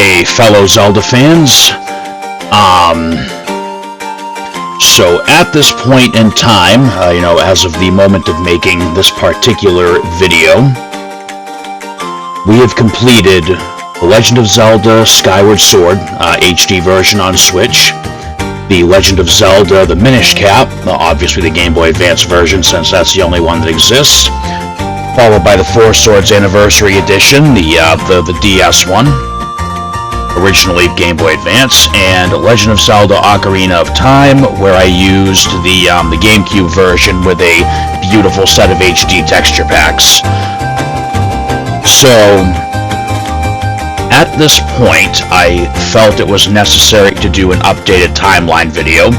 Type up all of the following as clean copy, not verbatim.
Hey, fellow Zelda fans. So at this point in time, as of the moment of making this particular video, we have completed The Legend of Zelda Skyward Sword HD version on Switch, The Legend of Zelda the Minish Cap, obviously the Game Boy Advance version since that's the only one that exists, followed by the Four Swords Anniversary Edition, the DS one, originally Game Boy Advance, and Legend of Zelda Ocarina of Time, where I used the GameCube version with a beautiful set of HD texture packs. So, at this point, I felt it was necessary to do an updated timeline video,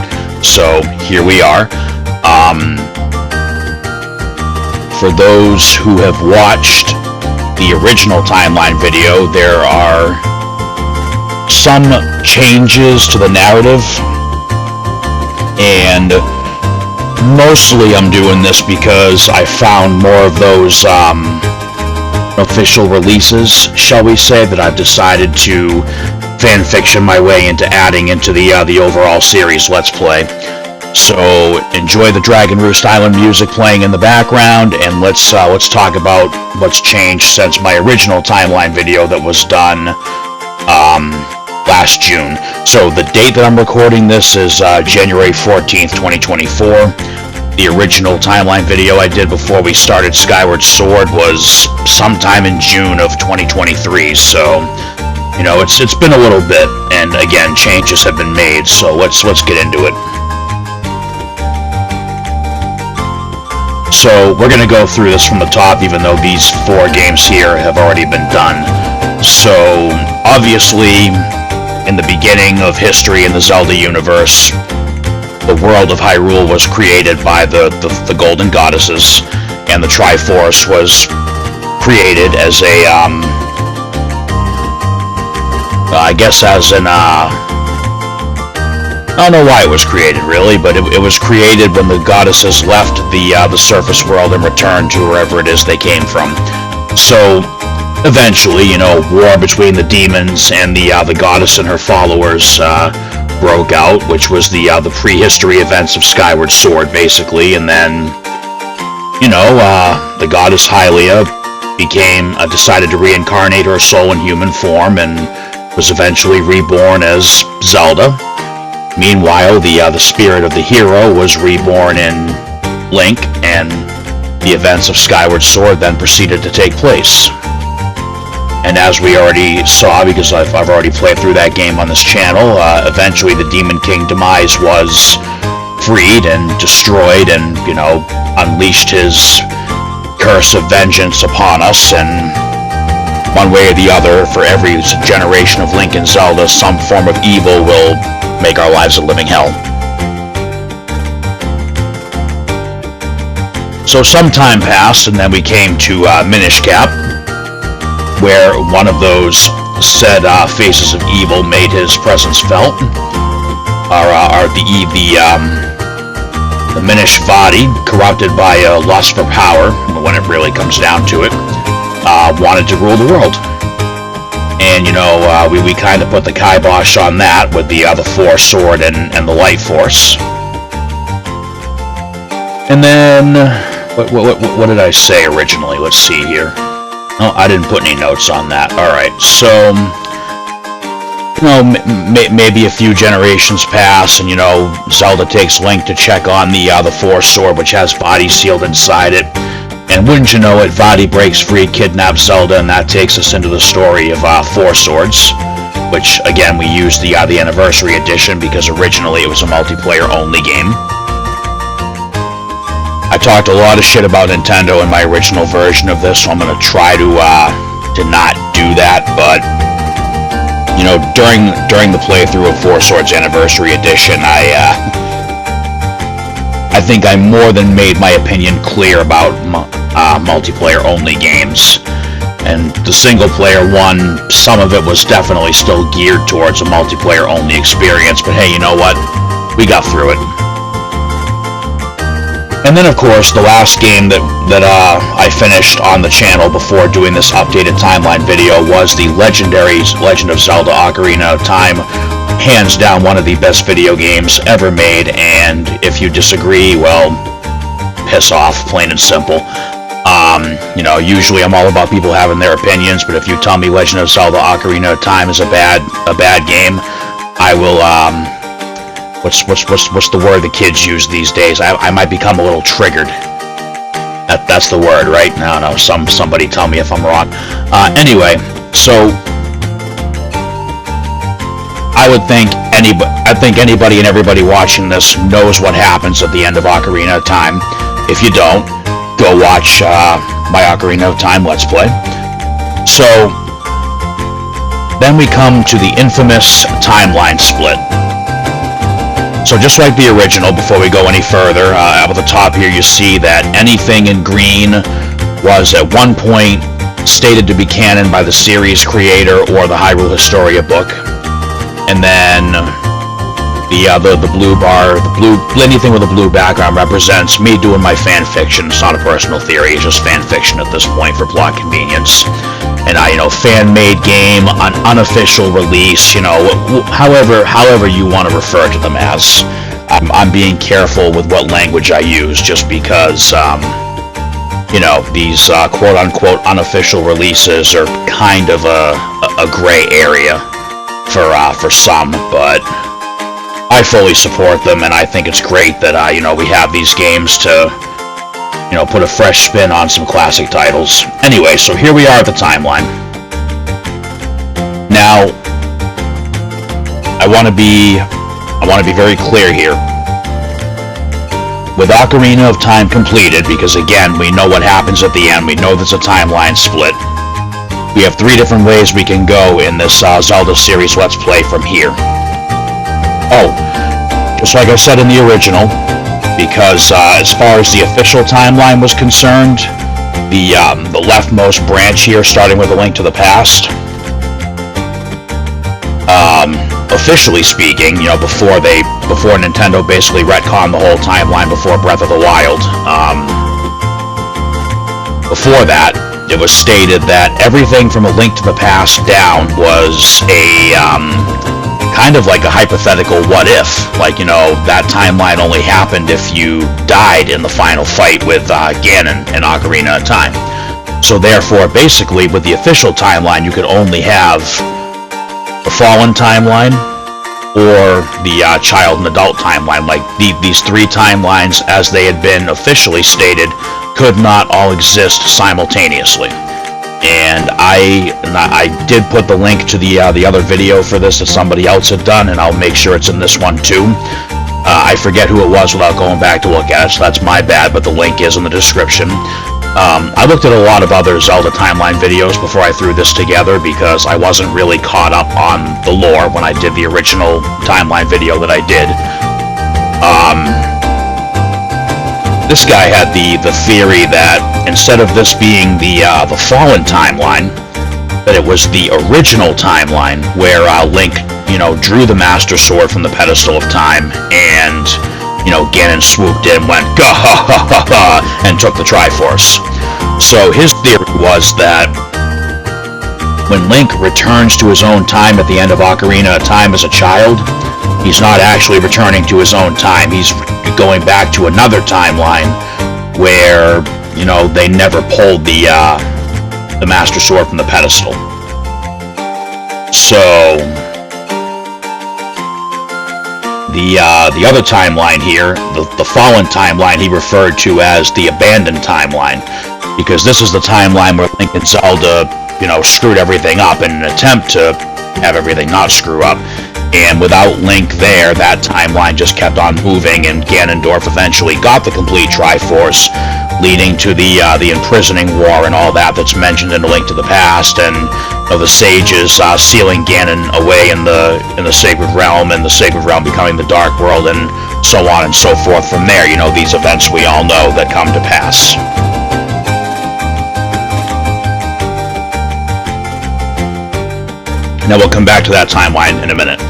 so here we are. For those who have watched the original timeline video, there are some changes to the narrative, and mostly I'm doing this because I found more of those official releases, shall we say, that I've decided to fanfiction my way into adding into the overall series Let's Play. So enjoy the Dragon Roost Island music playing in the background, and let's talk about what's changed since my original timeline video that was done last June. So the date that I'm recording this is January 14th, 2024. The original timeline video I did before we started Skyward Sword was sometime in June of 2023, so it's been a little bit, and again, changes have been made, so let's get into it. So we're going to go through this from the top, even though these 4 games here have already been done. So obviously, in the beginning of history in the Zelda universe, the world of Hyrule was created by the Golden Goddesses, and the Triforce was created as a, I guess as an, I don't know why it was created, really, but it was created when the goddesses left the surface world and returned to wherever it is they came from. So, eventually, war between the demons and the goddess and her followers broke out, which was the prehistory events of Skyward Sword, basically, and then, the goddess Hylia decided to reincarnate her soul in human form and was eventually reborn as Zelda. Meanwhile, the spirit of the hero was reborn in Link, and the events of Skyward Sword then proceeded to take place. And as we already saw, because I've already played through that game on this channel, eventually the Demon King Demise was freed and destroyed and, unleashed his curse of vengeance upon us, and one way or the other, for every generation of Link and Zelda, some form of evil will make our lives a living hell. So some time passed, and then we came to Minish Cap, where one of those said faces of evil made his presence felt. The Minish Vadi, corrupted by a lust for power, when it really comes down to it, wanted to rule the world. And, we kind of put the kibosh on that with the Four Sword and the Light Force. And then, what did I say originally? Let's see here. Oh, I didn't put any notes on that. Alright, so, maybe a few generations pass, and, Zelda takes Link to check on the Four Sword, which has bodies sealed inside it. And wouldn't you know it, Vadi breaks free, kidnaps Zelda, and that takes us into the story of Four Swords, which, again, we used the Anniversary Edition because originally it was a multiplayer-only game. I talked a lot of shit about Nintendo in my original version of this, so I'm going to try to not do that, but, during the playthrough of Four Swords Anniversary Edition, I think I more than made my opinion clear about multiplayer-only games. And the single-player one, some of it was definitely still geared towards a multiplayer-only experience, but hey, you know what? We got through it. And then, of course, the last game that I finished on the channel before doing this updated timeline video was the legendary Legend of Zelda Ocarina of Time. Hands down, one of the best video games ever made, and if you disagree, well, piss off, plain and simple. You know, usually I'm all about people having their opinions, but if you tell me Legend of Zelda Ocarina of Time is a bad game, I will, what's the word the kids use these days? I might become a little triggered. That's the word, right? No, somebody tell me if I'm wrong. Anyway, so I think anybody and everybody watching this knows what happens at the end of Ocarina of Time. If you don't, go watch my Ocarina of Time Let's Play. So then we come to the infamous timeline split. So just like the original, before we go any further, up at the top here you see that anything in green was at one point stated to be canon by the series creator or the Hyrule Historia book. And then the blue bar, anything with a blue background represents me doing my fan fiction. It's not a personal theory, it's just fan fiction at this point for plot convenience. And fan-made game, an unofficial release, however you want to refer to them as. I'm being careful with what language I use, just because, these quote-unquote unofficial releases are kind of a gray area for some, but I fully support them, and I think it's great that, we have these games to, put a fresh spin on some classic titles. Anyway, so here we are at the timeline. Now, I want to be very clear here. With Ocarina of Time completed, because again, we know what happens at the end, we know there's a timeline split. We have 3 different ways we can go in this Zelda series Let's Play from here. Oh, just like I said in the original, because as far as the official timeline was concerned, the leftmost branch here, starting with A Link to the Past, officially speaking, before Nintendo basically retconned the whole timeline before Breath of the Wild, before that, it was stated that everything from A Link to the Past down was a kind of like a hypothetical what if, that timeline only happened if you died in the final fight with Ganon in Ocarina of Time. So therefore, basically, with the official timeline, you could only have the Fallen timeline or the child and adult timeline. These 3 timelines, as they had been officially stated, could not all exist simultaneously. And I did put the link to the other video for this that somebody else had done, and I'll make sure it's in this one too. I forget who it was without going back to look at it, so that's my bad, but the link is in the description. I looked at a lot of other Zelda timeline videos before I threw this together, because I wasn't really caught up on the lore when I did the original timeline video that I did. This guy had the theory that instead of this being the Fallen timeline, that it was the original timeline where Link, drew the Master Sword from the pedestal of time, and Ganon swooped in, went gah ha ha ha ha, and took the Triforce. So his theory was that when Link returns to his own time at the end of Ocarina of Time as a child, he's not actually returning to his own time. He's going back to another timeline where, they never pulled the Master Sword from the pedestal. So the other timeline here, the Fallen timeline, he referred to as the Abandoned timeline, because this is the timeline where Link and Zelda, screwed everything up in an attempt to have everything not screw up. And without Link there, that timeline just kept on moving, and Ganondorf eventually got the complete Triforce, leading to the imprisoning war and all that's mentioned in A Link to the Past, and the sages sealing Ganon away in the Sacred Realm, and the Sacred Realm becoming the Dark World, and so on and so forth from there. These events we all know that come to pass. Now we'll come back to that timeline in a minute.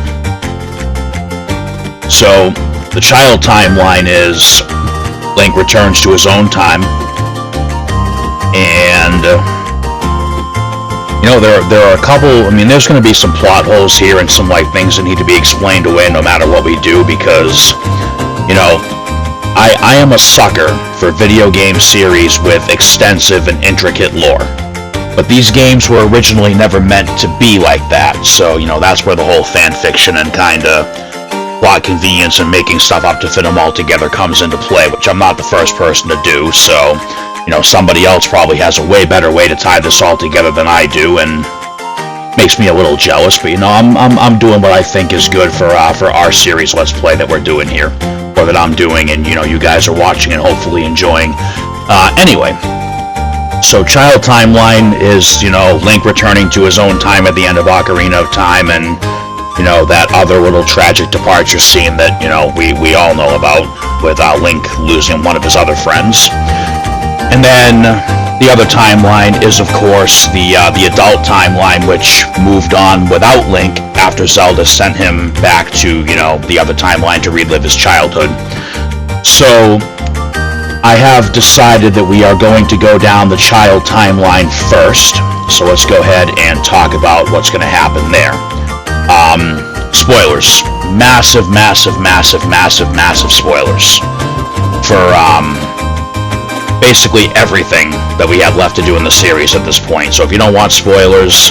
So, the child timeline is Link returns to his own time, and you know, there are a couple. I mean, there's going to be some plot holes here and some like things that need to be explained away no matter what we do, because you know, I am a sucker for video game series with extensive and intricate lore. But these games were originally never meant to be like that, so, you know, that's where the whole fan fiction and kinda plot convenience and making stuff up to fit them all together comes into play, which I'm not the first person to do, so, you know, somebody else probably has a way better way to tie this all together than I do, and makes me a little jealous, but, you know, I'm doing what I think is good for our series Let's Play that we're doing here, or that I'm doing, and, you know, you guys are watching and hopefully enjoying. Anyway. So Child Timeline is, you know, Link returning to his own time at the end of Ocarina of Time, and, you know, that other little tragic departure scene that, you know, we all know about, with Link losing one of his other friends. And then the other timeline is, of course, the adult timeline, which moved on without Link after Zelda sent him back to, you know, the other timeline to relive his childhood. So I have decided that we are going to go down the child timeline first, so let's go ahead and talk about what's going to happen there. Spoilers. Massive spoilers for basically everything that we have left to do in the series at this point. So if you don't want spoilers,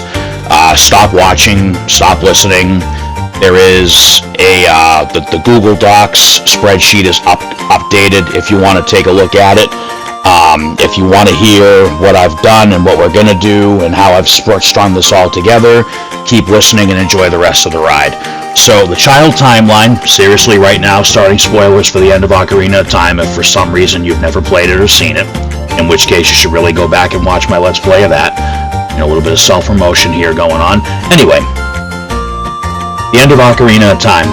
stop watching, stop listening. There is the Google Docs spreadsheet is updated if you want to take a look at it. If you want to hear what I've done and what we're going to do and how I've strung this all together, keep listening and enjoy the rest of the ride. So the child timeline, seriously right now, starting spoilers for the end of Ocarina of Time if for some reason you've never played it or seen it, in which case you should really go back and watch my Let's Play of that. You know, a little bit of self-promotion here going on. Anyway. The end of Ocarina of Time.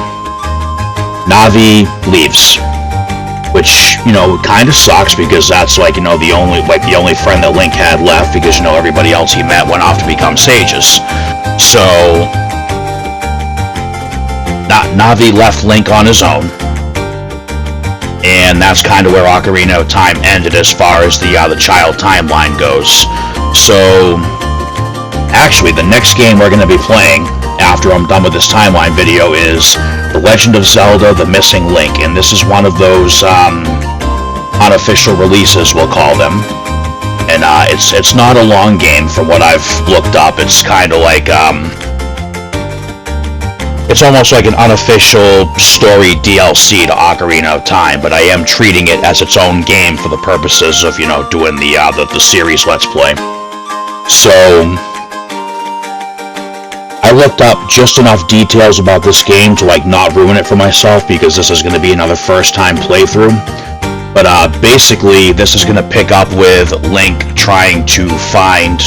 Navi leaves, which, you know, kind of sucks because that's like, you know, the only friend that Link had left, because, you know, everybody else he met went off to become sages. So Navi left Link on his own, and that's kind of where Ocarina of Time ended as far as the child timeline goes. So actually, the next game we're going to be playing after I'm done with this timeline video is The Legend of Zelda, The Missing Link, and this is one of those unofficial releases, we'll call them. And it's not a long game from what I've looked up. It's kind of like it's almost like an unofficial story DLC to Ocarina of Time, but I am treating it as its own game for the purposes of, you know, doing the series Let's Play. So I looked up just enough details about this game to like not ruin it for myself, because this is going to be another first-time playthrough. But basically, this is going to pick up with Link trying to find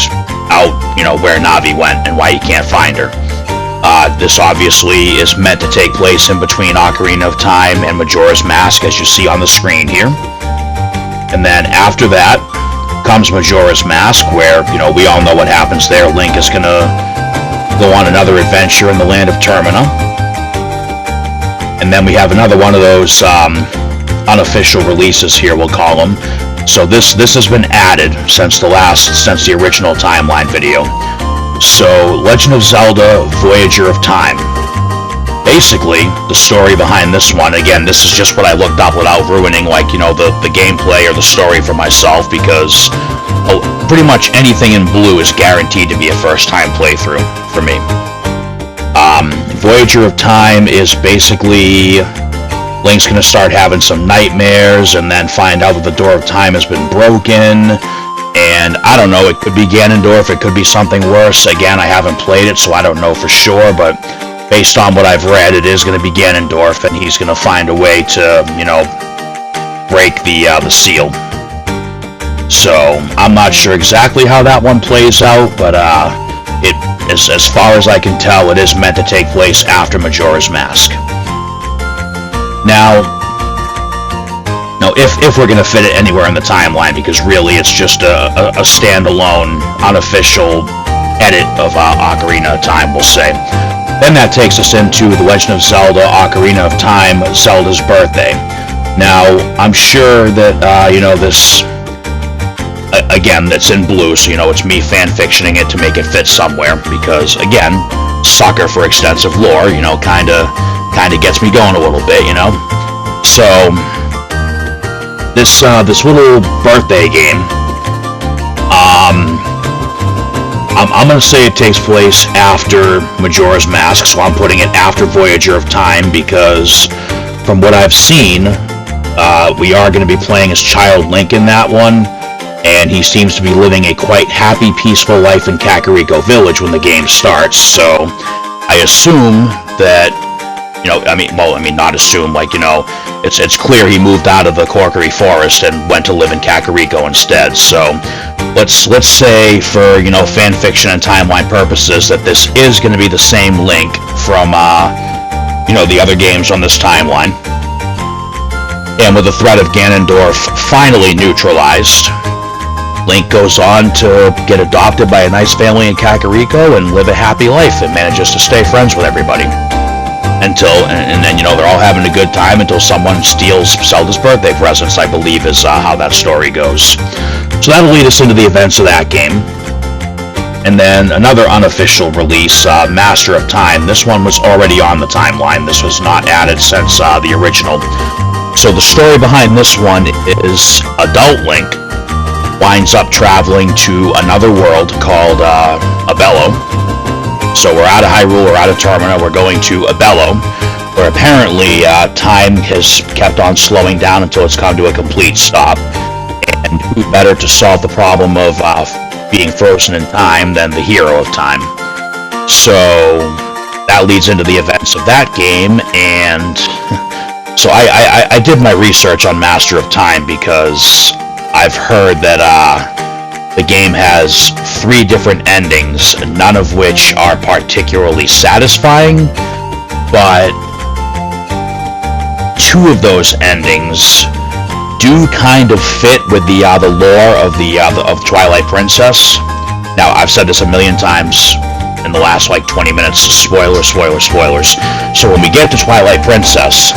out, you know, where Navi went and why he can't find her. This obviously is meant to take place in between Ocarina of Time and Majora's Mask, as you see on the screen here. And then after that comes Majora's Mask, where, you know, we all know what happens there. Link is going to go on another adventure in the land of Termina. And then we have another one of those unofficial releases here, we'll call them. So this has been added since the original timeline video. So Legend of Zelda, Voyager of Time. Basically, the story behind this one, again, this is just what I looked up without ruining, like, you know, the gameplay or the story for myself, because pretty much anything in blue is guaranteed to be a first-time playthrough for me. Voyager of Time is basically Link's going to start having some nightmares and then find out that the Door of Time has been broken. And I don't know, it could be Ganondorf, it could be something worse. Again, I haven't played it, so I don't know for sure, but based on what I've read, it is going to be Ganondorf, and he's going to find a way to, you know, break the seal. So I'm not sure exactly how that one plays out, but as far as I can tell, it is meant to take place after Majora's Mask. Now, if we're going to fit it anywhere in the timeline, because really it's just a standalone, unofficial edit of Ocarina of Time, we'll say. Then that takes us into The Legend of Zelda, Ocarina of Time, Zelda's Birthday. Now, I'm sure that, this, again, that's in blue, so, it's me fan-fictioning it to make it fit somewhere, because, again, sucker for extensive lore, kinda gets me going a little bit, So, this little birthday game, I'm gonna say it takes place after Majora's Mask, so I'm putting it after Voyager of Time, because from what I've seen, we are going to be playing as Child Link in that one, and he seems to be living a quite happy, peaceful life in Kakariko Village when the game starts, so I assume that, not assume, it's clear he moved out of the Corkery Forest and went to live in Kakariko instead, so let's say for, fan fiction and timeline purposes that this is going to be the same Link from, the other games on this timeline. And with the threat of Ganondorf finally neutralized, Link goes on to get adopted by a nice family in Kakariko and live a happy life and manages to stay friends with everybody. And then, they're all having a good time until someone steals Zelda's birthday presents, I believe is how that story goes. So that'll lead us into the events of that game. And then another unofficial release, Master of Time. This one was already on the timeline. This was not added since the original. So the story behind this one is adult Link winds up traveling to another world called Abello. So we're out of Hyrule, we're out of Termina, we're going to Abello, where apparently time has kept on slowing down until it's come to a complete stop. And who better to solve the problem of being frozen in time than the hero of time. So that leads into the events of that game, and so I did my research on Master of Time because I've heard that the game has 3 different endings, none of which are particularly satisfying, but 2 of those endings do kind of fit with the lore of Twilight Princess. Now, I've said this a million times in the last 20 minutes. Spoilers. So when we get to Twilight Princess,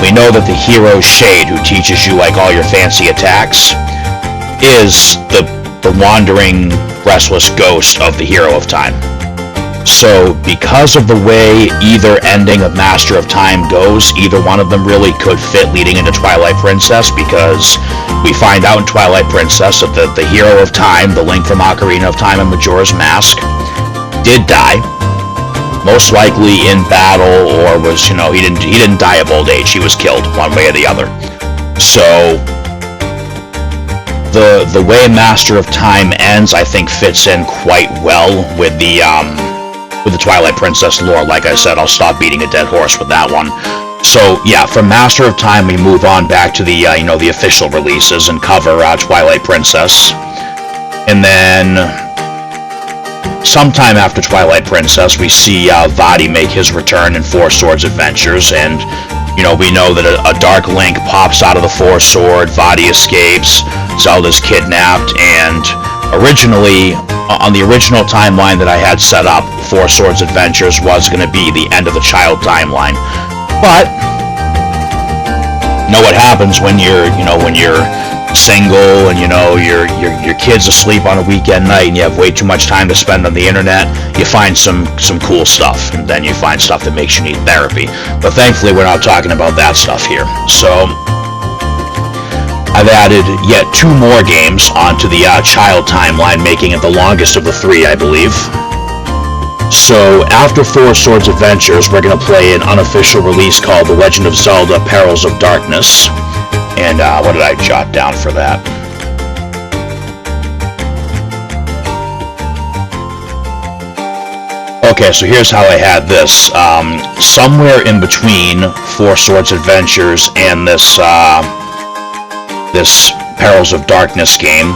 we know that the hero Shade, who teaches you all your fancy attacks, is the wandering, restless ghost of the hero of time. So because of the way either ending of Master of Time goes, either one of them really could fit leading into Twilight Princess, because we find out in Twilight Princess that the hero of time, the Link from Ocarina of Time and Majora's Mask, did die. Most likely in battle, or was, he didn't die of old age, he was killed one way or the other. So the way Master of Time ends, I think, fits in quite well with the Twilight Princess lore. Like I said, I'll stop beating a dead horse with that one. So yeah, from Master of Time we move on back to the the official releases and cover Twilight Princess, and then sometime after Twilight Princess we see Vaati make his return in Four Swords Adventures, and we know that a Dark Link pops out of the Four Sword, Vaati escapes, Zelda's kidnapped, and originally, on the original timeline that I had set up, Four Swords Adventures was going to be the end of the child timeline. But you know what happens when you're single and your kid's asleep on a weekend night and you have way too much time to spend on the internet. You find some cool stuff, and then you find stuff that makes you need therapy. But thankfully we're not talking about that stuff here. So I've added yet 2 more games onto the child timeline, making it the longest of the 3, I believe. So after Four Swords Adventures, we're going to play an unofficial release called The Legend of Zelda Perils of Darkness. And what did I jot down for that? Okay, so here's how I had this. Somewhere in between Four Swords Adventures and this Perils of Darkness game,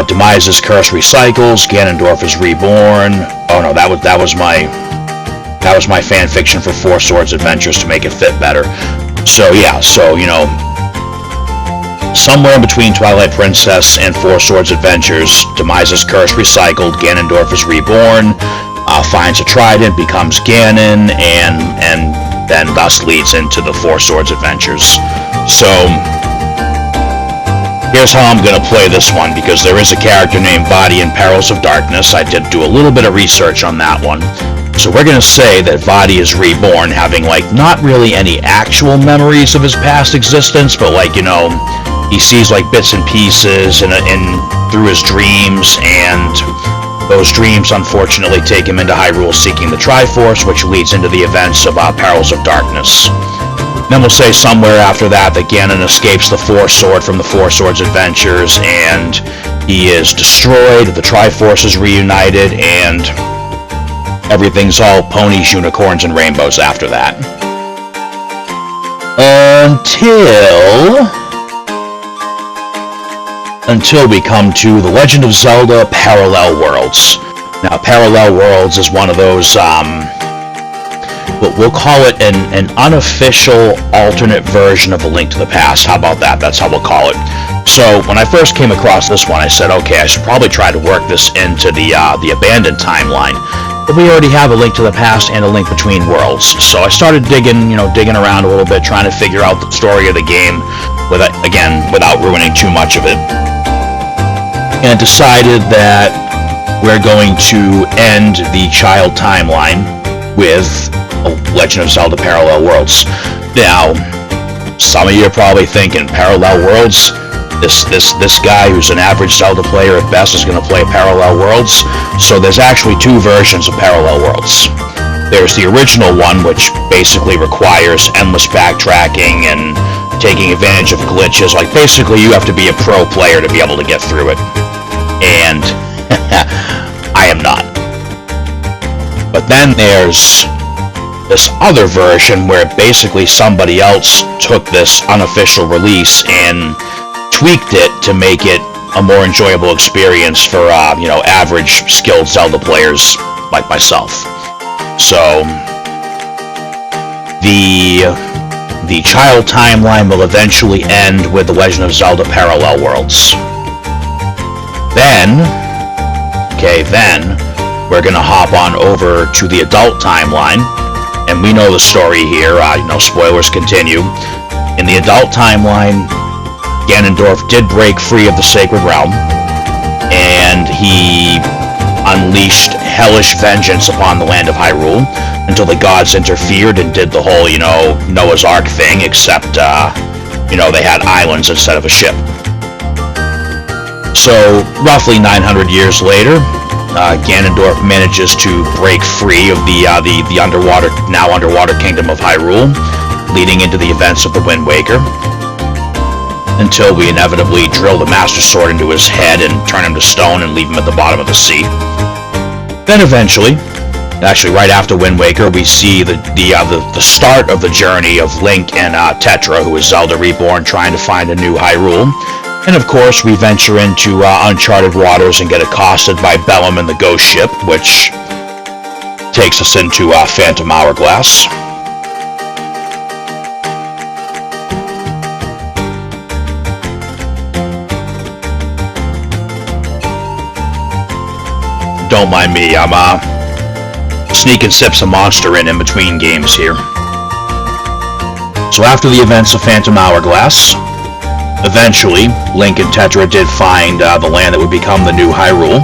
Demise's Curse recycles, Ganondorf is reborn. Oh no, that was my fan fiction for Four Swords Adventures to make it fit better. So yeah, somewhere in between Twilight Princess and Four Swords Adventures, Demise's Curse recycled, Ganondorf is reborn, finds a trident, becomes Ganon, and then thus leads into the Four Swords adventures. So, here's how I'm going to play this one, because there is a character named Vaati in Perils of Darkness. I did do a little bit of research on that one. So we're going to say that Vaati is reborn, having, like, not really any actual memories of his past existence, but, like, you know, he sees, like, bits and pieces and through his dreams, and those dreams, unfortunately, take him into Hyrule seeking the Triforce, which leads into the events of Perils of Darkness. Then we'll say somewhere after that Ganon escapes the Four Sword from the Four Swords adventures, and he is destroyed, the Triforce is reunited, and everything's all ponies, unicorns, and rainbows after that. Until we come to The Legend of Zelda Parallel Worlds. Now, Parallel Worlds is one of those, we'll call it an unofficial alternate version of A Link to the Past. How about that? That's how we'll call it. So, when I first came across this one, I said, okay, I should probably try to work this into the Abandoned timeline. But we already have A Link to the Past and A Link Between Worlds. So I started digging around a little bit, trying to figure out the story of the game, without ruining too much of it. And decided that we're going to end the child timeline with Legend of Zelda Parallel Worlds. Now, some of you are probably thinking, Parallel Worlds? This guy who's an average Zelda player at best is going to play Parallel Worlds? So there's actually two versions of Parallel Worlds. There's the original one, which basically requires endless backtracking and taking advantage of glitches. Like, basically you have to be a pro player to be able to get through it. And I am not. But then there's this other version where basically somebody else took this unofficial release and tweaked it to make it a more enjoyable experience for average skilled Zelda players like myself. So the child timeline will eventually end with The Legend of Zelda Parallel Worlds. Then we're gonna hop on over to the adult timeline, and we know the story here. Spoilers continue. In the adult timeline, Ganondorf did break free of the Sacred Realm, and he unleashed hellish vengeance upon the land of Hyrule until the gods interfered and did the whole, Noah's Ark thing, except, they had islands instead of a ship. So, roughly 900 years later, Ganondorf manages to break free of the now underwater kingdom of Hyrule, leading into the events of the Wind Waker, until we inevitably drill the Master Sword into his head and turn him to stone and leave him at the bottom of the sea. Then eventually, actually right after Wind Waker, we see the start of the journey of Link and Tetra, who is Zelda Reborn, trying to find a new Hyrule. And of course, we venture into uncharted waters and get accosted by Bellum and the Ghost Ship, which takes us into Phantom Hourglass. Don't mind me, I'm sneaking sips of Monster in between games here. So after the events of Phantom Hourglass, eventually, Link and Tetra did find the land that would become the new Hyrule,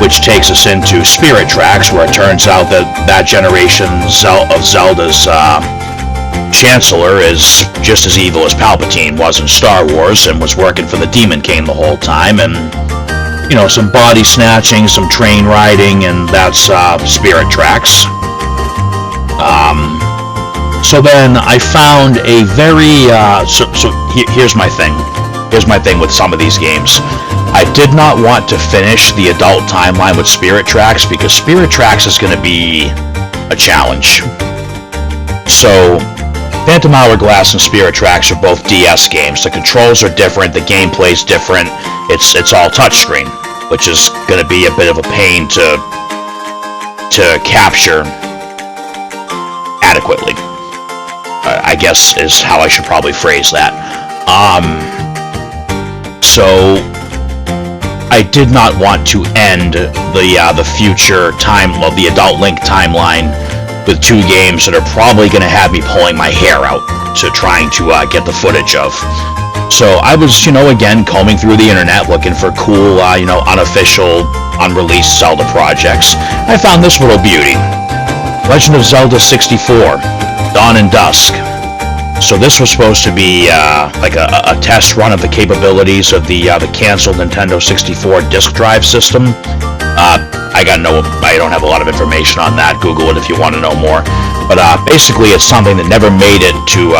which takes us into Spirit Tracks, where it turns out that generation of Zelda's Chancellor is just as evil as Palpatine was in Star Wars, and was working for the Demon King the whole time, and some body snatching, some train riding, and that's Spirit Tracks. So then I found a very, here's my thing. Here's my thing with some of these games. I did not want to finish the adult timeline with Spirit Tracks, because Spirit Tracks is going to be a challenge. So, Phantom Hourglass and Spirit Tracks are both DS games. The controls are different, the gameplay's different, it's all touchscreen, which is going to be a bit of a pain to capture adequately, I guess is how I should probably phrase that. So I did not want to end the future the Adult Link timeline with two games that are probably going to have me pulling my hair out to trying to get the footage of. So I was, again, combing through the internet looking for cool, unofficial, unreleased Zelda projects. I found this little beauty. Legend of Zelda 64, Dawn and Dusk. So this was supposed to be like a test run of the capabilities of the canceled Nintendo 64 disk drive system. I don't have a lot of information on that. Google it if you want to know more. But basically, it's something that never made it to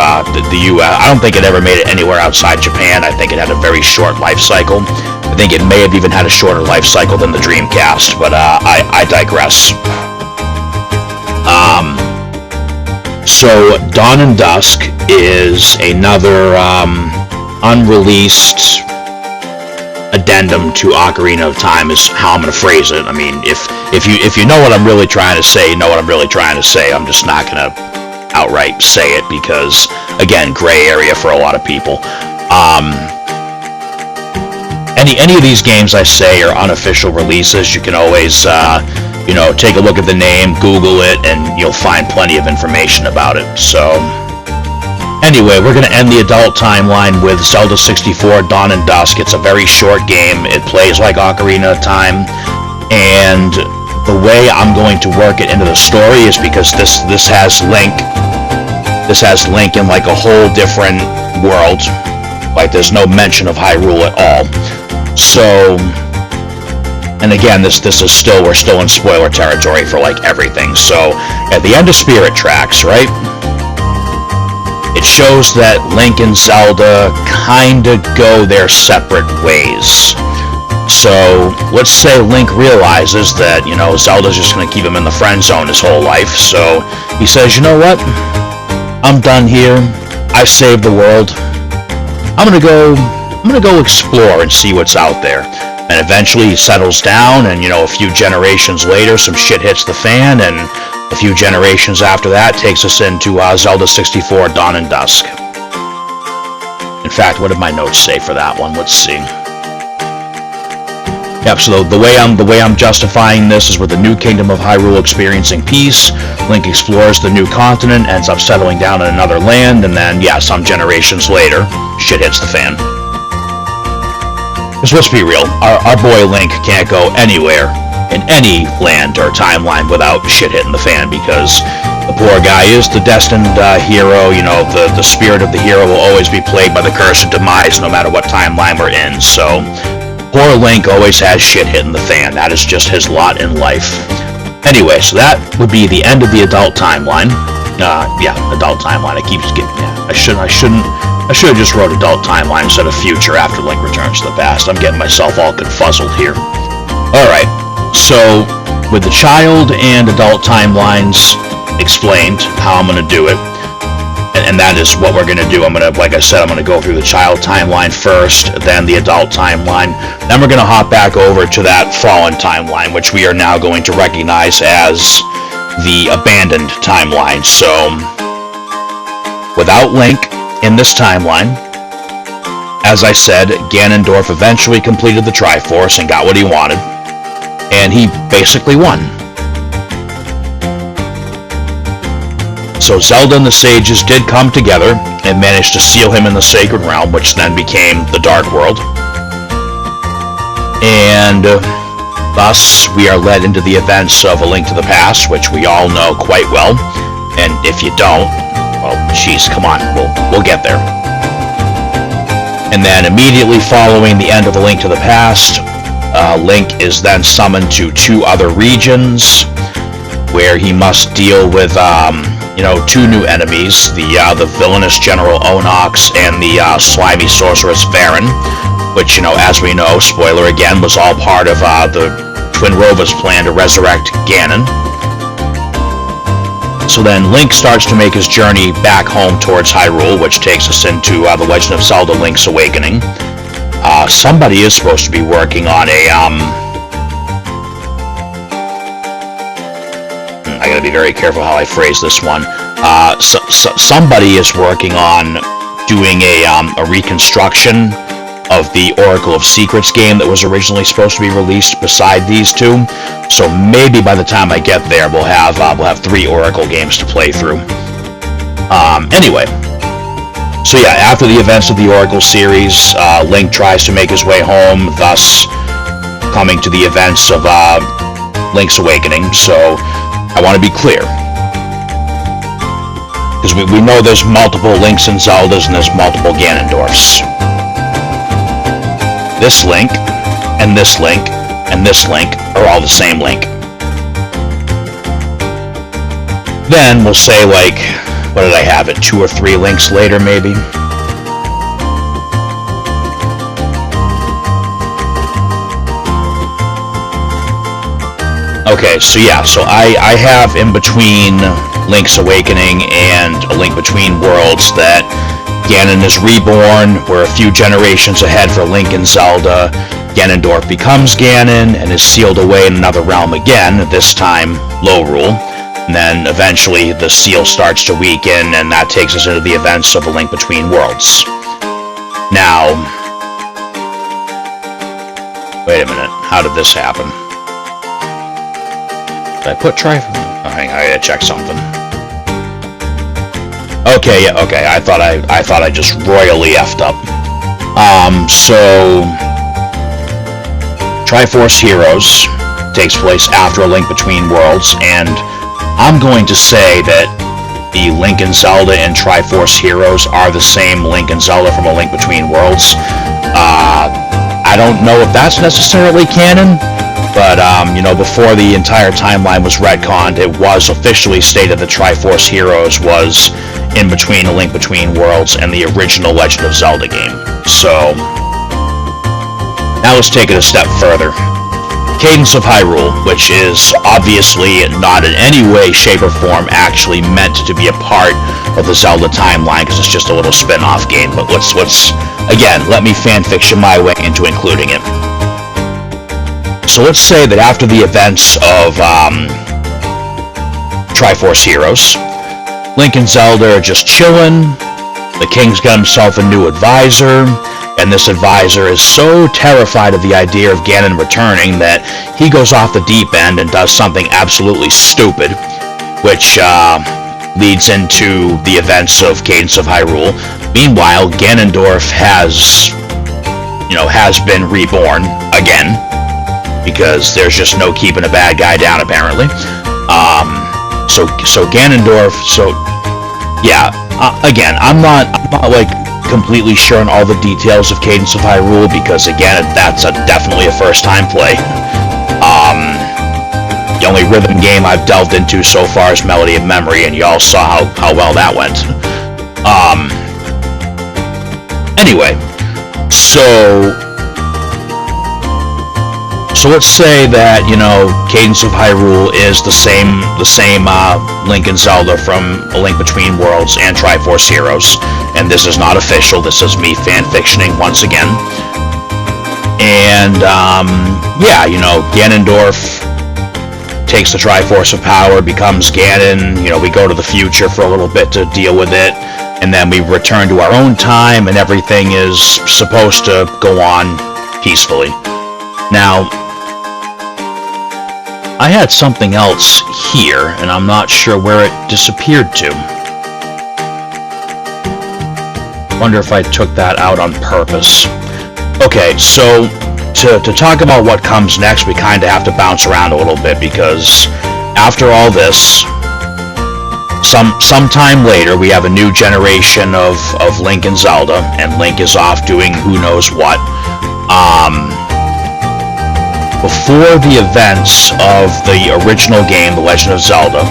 the U.S. I don't think it ever made it anywhere outside Japan. I think it had a very short life cycle. I think it may have even had a shorter life cycle than the Dreamcast, but I digress. So Dawn and Dusk is another unreleased addendum to Ocarina of Time, is how I'm going to phrase it. I mean, if you know what I'm really trying to say, you know what I'm really trying to say. I'm just not going to outright say it because, again, gray area for a lot of people. Any of these games I say are unofficial releases. You can always take a look at the name, Google it, and you'll find plenty of information about it. So anyway, we're going to end the adult timeline with Zelda 64 Dawn and Dusk. It's a very short game. It plays like Ocarina of Time, and the way I'm going to work it into the story is because this has Link. This has Link in like a whole different world. Like there's no mention of Hyrule at all. So, and again, we're still in spoiler territory for like everything. So at the end of Spirit Tracks, right? It shows that Link and Zelda kinda go their separate ways. So let's say Link realizes that, Zelda's just gonna keep him in the friend zone his whole life. So he says, you know what? I'm done here. I saved the world. I'm gonna go explore and see what's out there. And eventually he settles down, and a few generations later some shit hits the fan, and a few generations after that takes us into Zelda 64 Dawn and Dusk. In fact, what did my notes say for that one? Let's see. Yep, so the way I'm justifying this is with the new kingdom of Hyrule experiencing peace, Link explores the new continent, ends up settling down in another land, and then, some generations later, shit hits the fan. Because let's be real, our boy Link can't go anywhere in any land or timeline without shit hitting the fan, because the poor guy is the destined hero. The spirit of the hero will always be plagued by the curse of demise no matter what timeline we're in. So poor Link always has shit hitting the fan. That is just his lot in life. Anyway, so that would be the end of the adult timeline. Adult timeline. I should have just wrote adult timeline instead of future after Link returns to the past. I'm getting myself all confuzzled here. Alright, so with the child and adult timelines explained how I'm going to do it, and that is what we're going to do. I'm going to go through the child timeline first, then the adult timeline, then we're going to hop back over to that fallen timeline, which we are now going to recognize as the abandoned timeline. So, without Link in this timeline, as I said, Ganondorf eventually completed the Triforce and got what he wanted, and he basically won. So Zelda and the sages did come together and managed to seal him in the Sacred Realm, which then became the Dark World. And thus, we are led into the events of A Link to the Past, which we all know quite well. And if you don't, well, jeez, come on, we'll get there. And then immediately following the end of A Link to the Past, Link is then summoned to two other regions, where he must deal with, two new enemies, the villainous General Onox and the slimy sorceress Varen, which, as we know, spoiler again, was all part of the Twin Rova's plan to resurrect Ganon. So then Link starts to make his journey back home towards Hyrule, which takes us into The Legend of Zelda Link's Awakening. Somebody is supposed to be working on a, I gotta be very careful how I phrase this one. Somebody is working on doing a reconstruction of the Oracle of Secrets game that was originally supposed to be released beside these two. So maybe by the time I get there, we'll have 3 Oracle games to play through. Anyway, so yeah, after the events of the Oracle series, Link tries to make his way home, thus coming to the events of Link's Awakening. So I want to be clear, because we know there's multiple Links and Zeldas and there's multiple Ganondorfs. This Link, and this Link, and this Link are all the same Link. Then we'll say, like, what did I have it, 2 or 3 Links later maybe? Okay, so yeah, so I have in between Link's Awakening and A Link Between Worlds that Ganon is reborn. We're a few generations ahead for Link and Zelda. Ganondorf becomes Ganon and is sealed away in another realm again, this time Lorule. And then eventually the seal starts to weaken, and that takes us into the events of A Link Between Worlds. Now, wait a minute, how did this happen? Did I put I gotta check something. Okay, yeah, okay. I thought I just royally effed up. So Triforce Heroes takes place after A Link Between Worlds, and I'm going to say that the Link and Zelda in Triforce Heroes are the same Link and Zelda from A Link Between Worlds. I don't know if that's necessarily canon, but, before the entire timeline was retconned, it was officially stated that Triforce Heroes was in between A Link Between Worlds and the original Legend of Zelda game. So, now let's take it a step further. Cadence of Hyrule, which is obviously not in any way, shape, or form actually meant to be a part of the Zelda timeline, because it's just a little spin-off game, but let's again, let me fanfiction my way into including it. So let's say that after the events of Triforce Heroes, Link and Zelda are just chilling, the king's got himself a new advisor, and this advisor is so terrified of the idea of Ganon returning that he goes off the deep end and does something absolutely stupid, which leads into the events of Cadence of Hyrule. Meanwhile, Ganondorf has been reborn again, because there's just no keeping a bad guy down, apparently. So Ganondorf, again, I'm not like completely sure on all the details of Cadence of Hyrule, because again, that's definitely a first-time play. The only rhythm game I've delved into so far is Melody of Memory, and y'all saw how well that went. Anyway, so let's say that, Cadence of Hyrule is the same Link and Zelda from A Link Between Worlds and Triforce Heroes, and this is not official, this is me fanfictioning once again. And, Ganondorf takes the Triforce of Power, becomes Ganon, we go to the future for a little bit to deal with it, and then we return to our own time, and everything is supposed to go on peacefully. Now, I had something else here, and I'm not sure where it disappeared to. Wonder if I took that out on purpose. Okay, so to talk about what comes next, we kind of have to bounce around a little bit, because after all this, sometime later, we have a new generation of Link and Zelda, and Link is off doing who knows what. Before the events of the original game, The Legend of Zelda,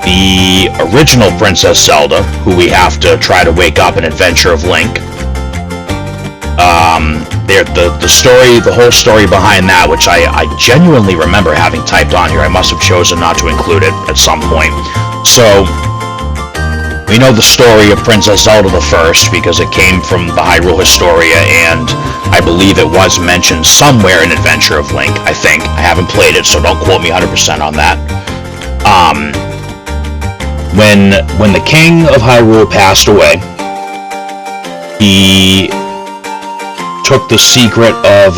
the original Princess Zelda, who we have to try to wake up in Adventure of Link, the whole story behind that, which I genuinely remember having typed on here. I must have chosen not to include it at some point. So, we know the story of Princess Zelda the First, because it came from the Hyrule Historia, and I believe it was mentioned somewhere in Adventure of Link, I think. I haven't played it, so don't quote me 100% on that. When the King of Hyrule passed away, he took the secret of,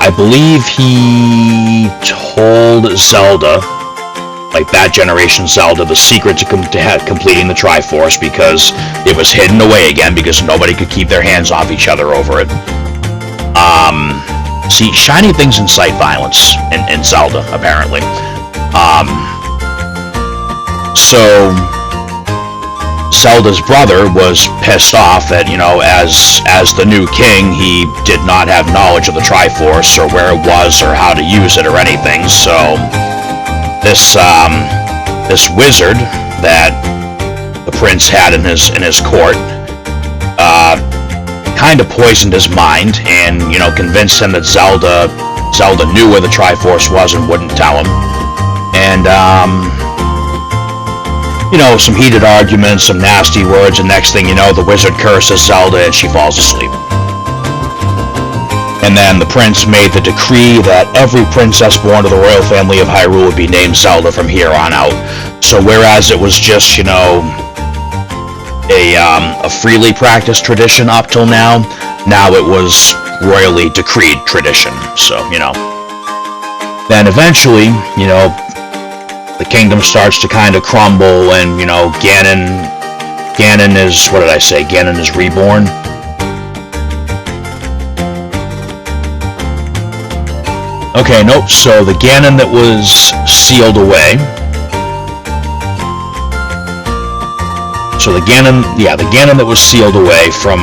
I believe he told Zelda, like that generation Zelda, the secret to completing the Triforce, because it was hidden away again, because nobody could keep their hands off each other over it. See, shiny things incite violence in Zelda, apparently. So Zelda's brother was pissed off that, as the new king, he did not have knowledge of the Triforce, or where it was, or how to use it, or anything. So this wizard that the prince had in his court kind of poisoned his mind, and convinced him that Zelda knew where the Triforce was and wouldn't tell him. And some heated arguments, some nasty words, and next thing you know, the wizard curses Zelda and she falls asleep. And then the prince made the decree that every princess born to the royal family of Hyrule would be named Zelda from here on out. So whereas it was just, a freely practiced tradition up till now it was royally decreed tradition. So, then eventually, the kingdom starts to kind of crumble, and, Ganon is, what did I say? Ganon is reborn. Okay, nope, so the Ganon that was sealed away. So the Ganon that was sealed away from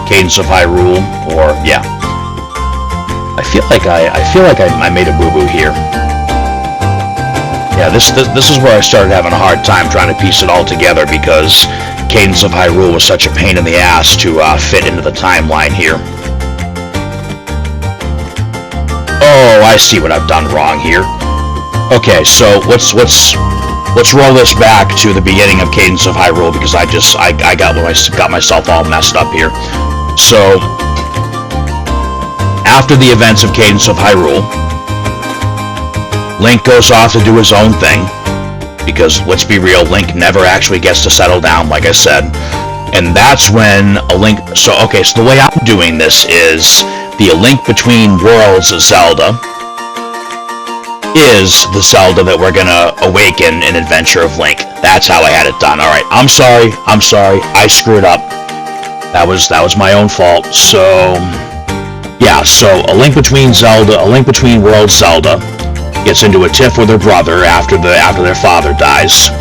Cadence of Hyrule, or yeah. I feel like I made a boo-boo here. Yeah, this is where I started having a hard time trying to piece it all together, because Cadence of Hyrule was such a pain in the ass to fit into the timeline here. Oh, I see what I've done wrong here. Okay, so let's roll this back to the beginning of Cadence of Hyrule, because I got myself all messed up here. So after the events of Cadence of Hyrule, Link goes off to do his own thing, because let's be real, Link never actually gets to settle down, like I said. And that's when A Link... So the way I'm doing this is the A Link Between Worlds Zelda is the Zelda that we're gonna awaken in Adventure of Link. That's how I had it done. Alright, I'm sorry, I screwed up. That was my own fault. So yeah, so A Link Between Worlds Zelda gets into a tiff with her brother after their father dies.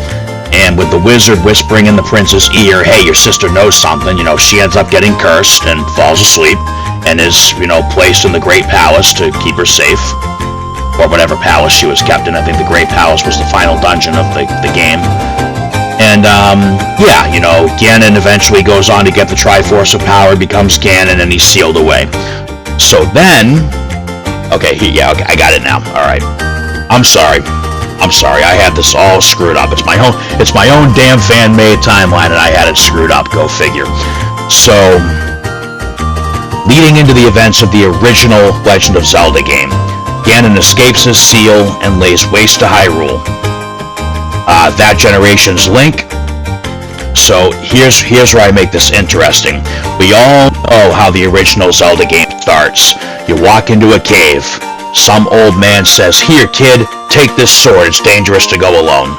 And with the wizard whispering in the prince's ear, hey, your sister knows something, she ends up getting cursed and falls asleep, and is, placed in the Great Palace to keep her safe. Or whatever palace she was kept in. I think the Great Palace was the final dungeon of the game. And, Ganon eventually goes on to get the Triforce of Power, becomes Ganon, and he's sealed away. So then... Okay, I got it now. Alright. I'm sorry, I had this all screwed up. It's my own damn fan-made timeline, and I had it screwed up, go figure. So, leading into the events of the original Legend of Zelda game, Ganon escapes his seal and lays waste to Hyrule. That generation's Link. So here's where I make this interesting. We all know how the original Zelda game starts. You walk into a cave. Some old man says, "Here, kid, take this sword. It's dangerous to go alone."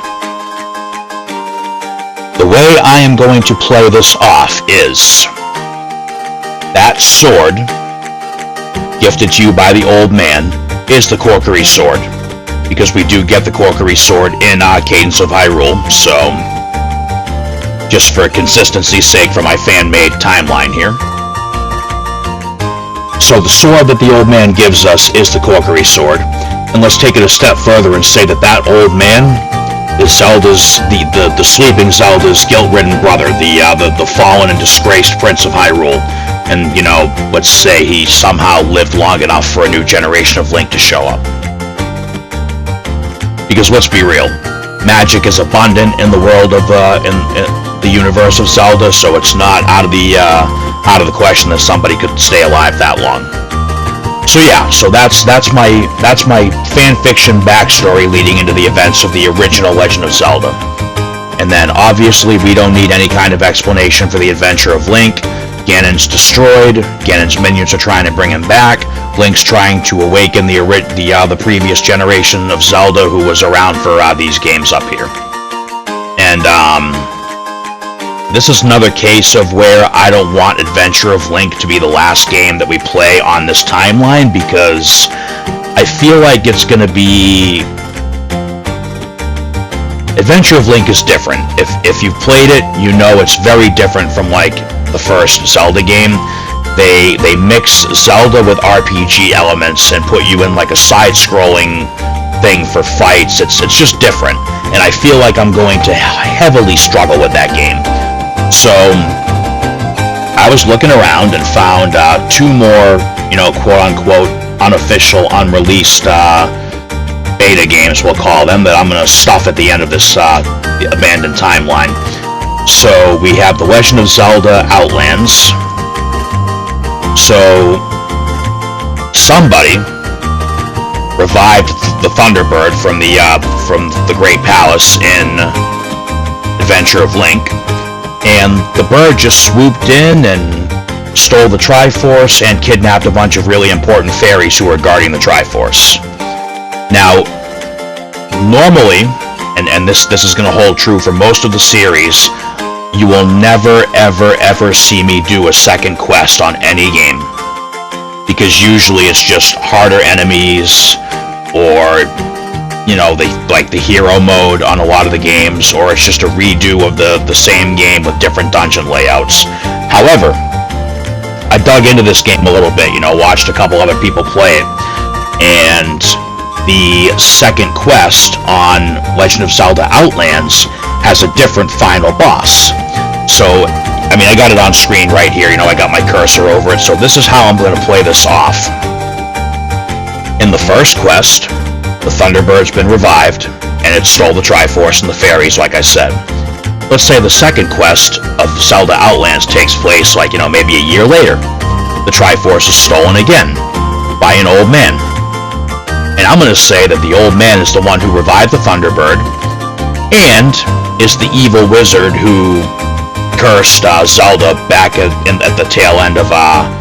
The way I am going to play this off is that sword, gifted to you by the old man, is the Corkery sword, because we do get the Corkery sword in Cadence of Hyrule. So, just for consistency's sake, for my fan-made timeline here. So the sword that the old man gives us is the Corkery sword, and let's take it a step further and say that old man is Zelda's, the sleeping Zelda's guilt-ridden brother, the fallen and disgraced Prince of Hyrule. And, let's say he somehow lived long enough for a new generation of Link to show up. Because let's be real, magic is abundant in the world of, in the universe of Zelda, so it's not out of the question that somebody could stay alive that long. So yeah, so that's my fan fiction backstory leading into the events of the original Legend of Zelda. And then obviously we don't need any kind of explanation for the adventure of Link. Ganon's destroyed, Ganon's minions are trying to bring him back, Link's trying to awaken the previous generation of Zelda who was around for these games up here. And this is another case of where I don't want Adventure of Link to be the last game that we play on this timeline, because I feel like it's going to be... Adventure of Link is different. If you've played it, you know it's very different from, like, the first Zelda game. They mix Zelda with RPG elements and put you in, like, a side-scrolling thing for fights. It's just different. And I feel like I'm going to heavily struggle with that game. So, I was looking around and found two more, quote-unquote, unofficial, unreleased beta games, we'll call them, that I'm going to stuff at the end of this abandoned timeline. So, we have The Legend of Zelda Outlands. So, somebody revived the Thunderbird from the Great Palace in Adventure of Link. And the bird just swooped in and stole the Triforce and kidnapped a bunch of really important fairies who were guarding the Triforce. Now, normally, and this is going to hold true for most of the series, you will never, ever see me do a second quest on any game. Because usually it's just harder enemies, or... like the hero mode on a lot of the games, or it's just a redo of the same game with different dungeon layouts. However, I dug into this game a little bit, watched a couple other people play it, and the second quest on Legend of Zelda Outlands has a different final boss. So, I got it on screen right here, I got my cursor over it, so this is how I'm going to play this off. In the first quest, the Thunderbird's been revived, and it stole the Triforce and the fairies, like I said. Let's say the second quest of Zelda Outlands takes place, maybe a year later. The Triforce is stolen again, by an old man. And I'm going to say that the old man is the one who revived the Thunderbird, and is the evil wizard who cursed Zelda back at the tail end of, well,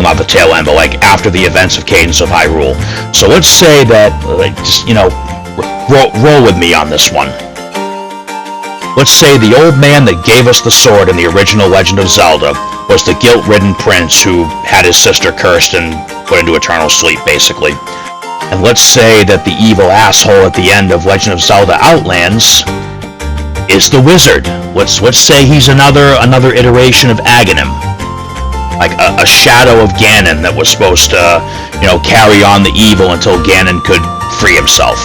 not the tail end, but after the events of Cadence of Hyrule. So let's say that, roll with me on this one. Let's say the old man that gave us the sword in the original Legend of Zelda was the guilt-ridden prince who had his sister cursed and put into eternal sleep, basically. And let's say that the evil asshole at the end of Legend of Zelda Outlands is the wizard. Let's say he's another iteration of Aghanim. Like a shadow of Ganon that was supposed to, carry on the evil until Ganon could free himself.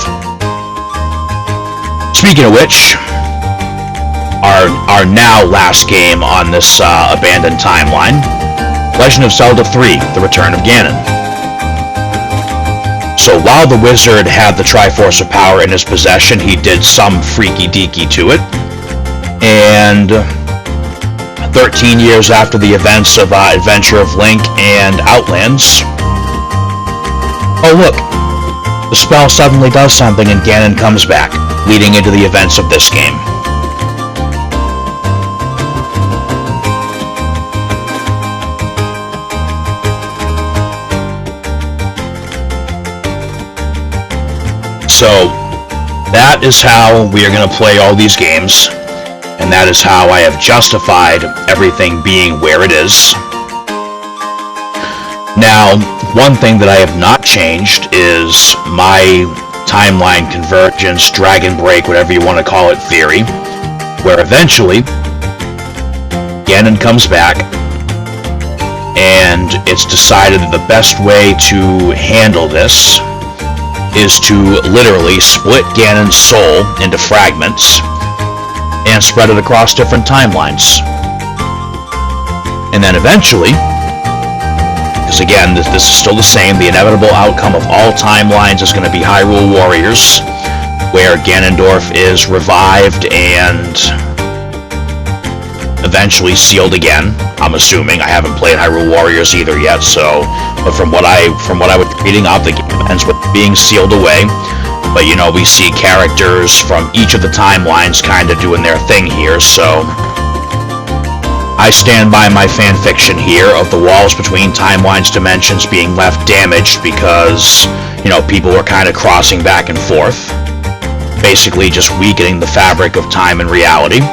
Speaking of which, our now last game on this abandoned timeline, Legend of Zelda 3, The Return of Ganon. So while the wizard had the Triforce of Power in his possession, he did some freaky deaky to it. And 13 years after the events of Adventure of Link and Outlands. Oh look, the spell suddenly does something and Ganon comes back, leading into the events of this game. So, that is how we are going to play all these games. And that is how I have justified everything being where it is. Now, one thing that I have not changed is my timeline convergence, dragon break, whatever you want to call it, theory, where eventually Ganon comes back, and it's decided that the best way to handle this is to literally split Ganon's soul into fragments and spread it across different timelines. And then eventually, because again, this is still the same, the inevitable outcome of all timelines is going to be Hyrule Warriors, where Ganondorf is revived and eventually sealed again. I'm assuming. I haven't played Hyrule Warriors either yet, so, but from what I was reading up, the game ends with being sealed away. But, we see characters from each of the timelines kind of doing their thing here, so I stand by my fan fiction here of the walls between timelines dimensions being left damaged because, you know, people were kind of crossing back and forth, basically just weakening the fabric of time and reality.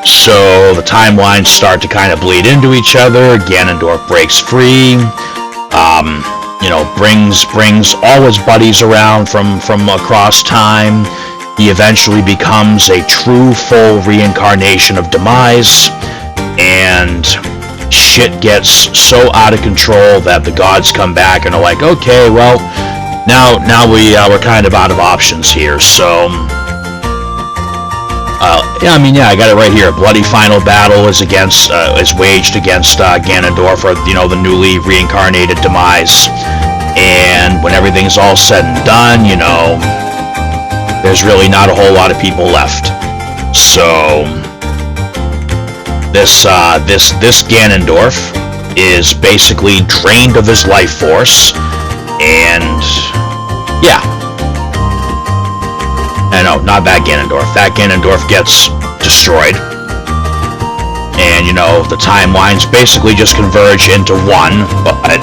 So the timelines start to kind of bleed into each other. Ganondorf breaks free, you know, brings all his buddies around from across time. He eventually becomes a true, full reincarnation of Demise, and shit gets so out of control that the gods come back and are like, okay, well, now we're kind of out of options here, so... I got it right here. A bloody final battle is waged against Ganondorf, or, you know, the newly reincarnated Demise. And when everything's all said and done, you know, there's really not a whole lot of people left. So this Ganondorf is basically drained of his life force, and yeah. No, not that Ganondorf. That Ganondorf gets destroyed. And, you know, the timelines basically just converge into one. But,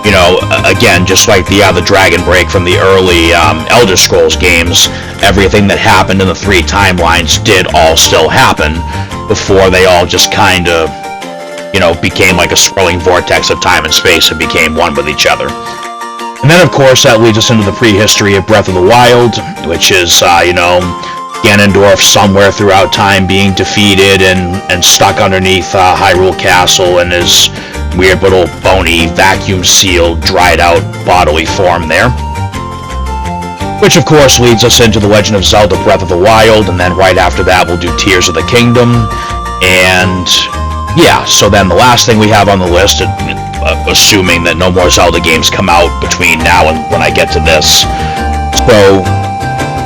you know, again, just like the Dragon Break from the early Elder Scrolls games, everything that happened in the 3 timelines did all still happen before they all just kind of, you know, became like a swirling vortex of time and space and became one with each other. And then, of course, that leads us into the prehistory of Breath of the Wild, which is, you know, Ganondorf somewhere throughout time being defeated and stuck underneath Hyrule Castle in his weird little bony, vacuum-sealed, dried-out bodily form there. Which, of course, leads us into the Legend of Zelda Breath of the Wild, and then right after that we'll do Tears of the Kingdom. And, yeah, so then the last thing we have on the list... assuming that no more Zelda games come out between now and when I get to this. So,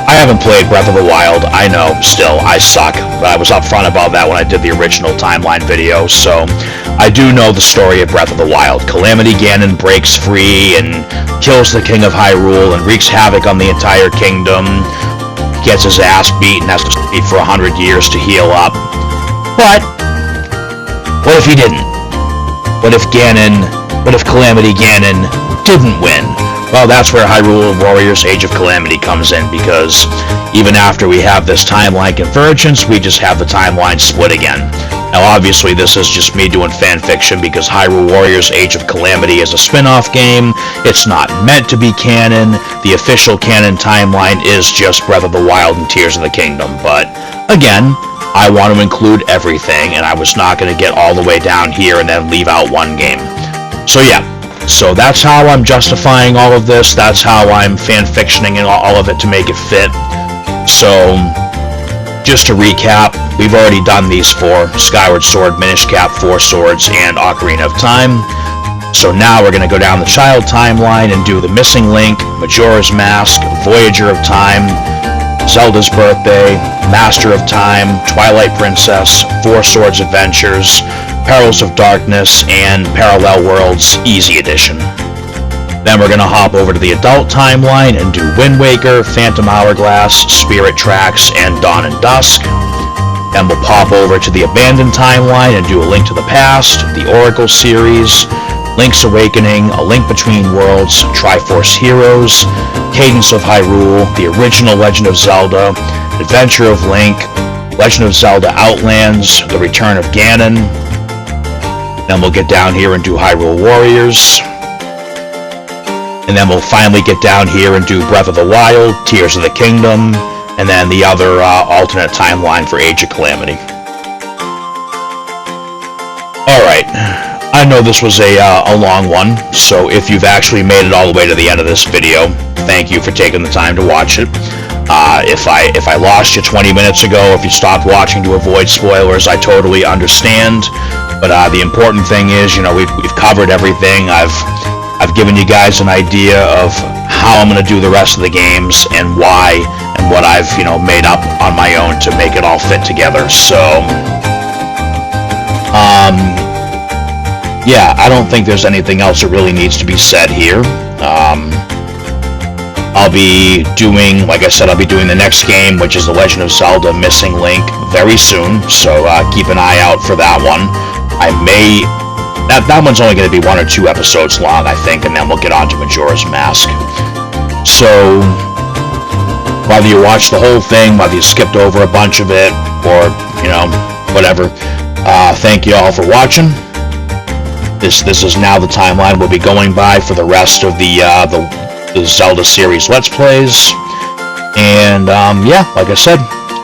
I haven't played Breath of the Wild, I know, still, I suck, but I was upfront about that when I did the original timeline video, so I do know the story of Breath of the Wild. Calamity Ganon breaks free and kills the King of Hyrule and wreaks havoc on the entire kingdom, gets his ass beat and has to sleep for 100 years to heal up. But, what if he didn't? What if Calamity Ganon didn't win? Well, that's where Hyrule Warriors Age of Calamity comes in, because even after we have this timeline convergence, we just have the timeline split again. Now, obviously, this is just me doing fan fiction, because Hyrule Warriors Age of Calamity is a spin-off game. It's not meant to be canon. The official canon timeline is just Breath of the Wild and Tears of the Kingdom, but, again, I want to include everything, and I was not going to get all the way down here and then leave out one game. So yeah, so that's how I'm justifying all of this, that's how I'm fanfictioning all of it to make it fit. So, just to recap, we've already done these 4, Skyward Sword, Minish Cap, 4 Swords, and Ocarina of Time. So now we're going to go down the child timeline and do the Missing Link, Majora's Mask, Voyager of Time, Zelda's Birthday, Master of Time, Twilight Princess, 4 Swords Adventures, Perils of Darkness, and Parallel Worlds Easy Edition. Then we're going to hop over to the adult timeline and do Wind Waker, Phantom Hourglass, Spirit Tracks, and Dawn and Dusk. Then we'll pop over to the abandoned timeline and do A Link to the Past, the Oracle series, Link's Awakening, A Link Between Worlds, Triforce Heroes, Cadence of Hyrule, the original Legend of Zelda, Adventure of Link, Legend of Zelda Outlands, The Return of Ganon. Then we'll get down here and do Hyrule Warriors. And then we'll finally get down here and do Breath of the Wild, Tears of the Kingdom, and then the other alternate timeline for Age of Calamity. Alright, I know this was a long one, so if you've actually made it all the way to the end of this video, thank you for taking the time to watch it. If I lost you 20 minutes ago, if you stopped watching to avoid spoilers, I totally understand. But the important thing is, you know, we've covered everything. I've given you guys an idea of how I'm going to do the rest of the games and why, and what I've, you know, made up on my own to make it all fit together. So, yeah, I don't think there's anything else that really needs to be said here. I'll be doing, like I said, I'll be doing the next game, which is The Legend of Zelda Missing Link, very soon, so keep an eye out for that one. That one's only going to be 1 or 2 episodes long, I think, and then we'll get on to Majora's Mask. So, whether you watched the whole thing, whether you skipped over a bunch of it, or, whatever, thank you all for watching. This is now the timeline we'll be going by for the rest of the Zelda series Let's Plays. And, yeah, like I said,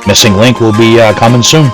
Missing Link will be coming soon.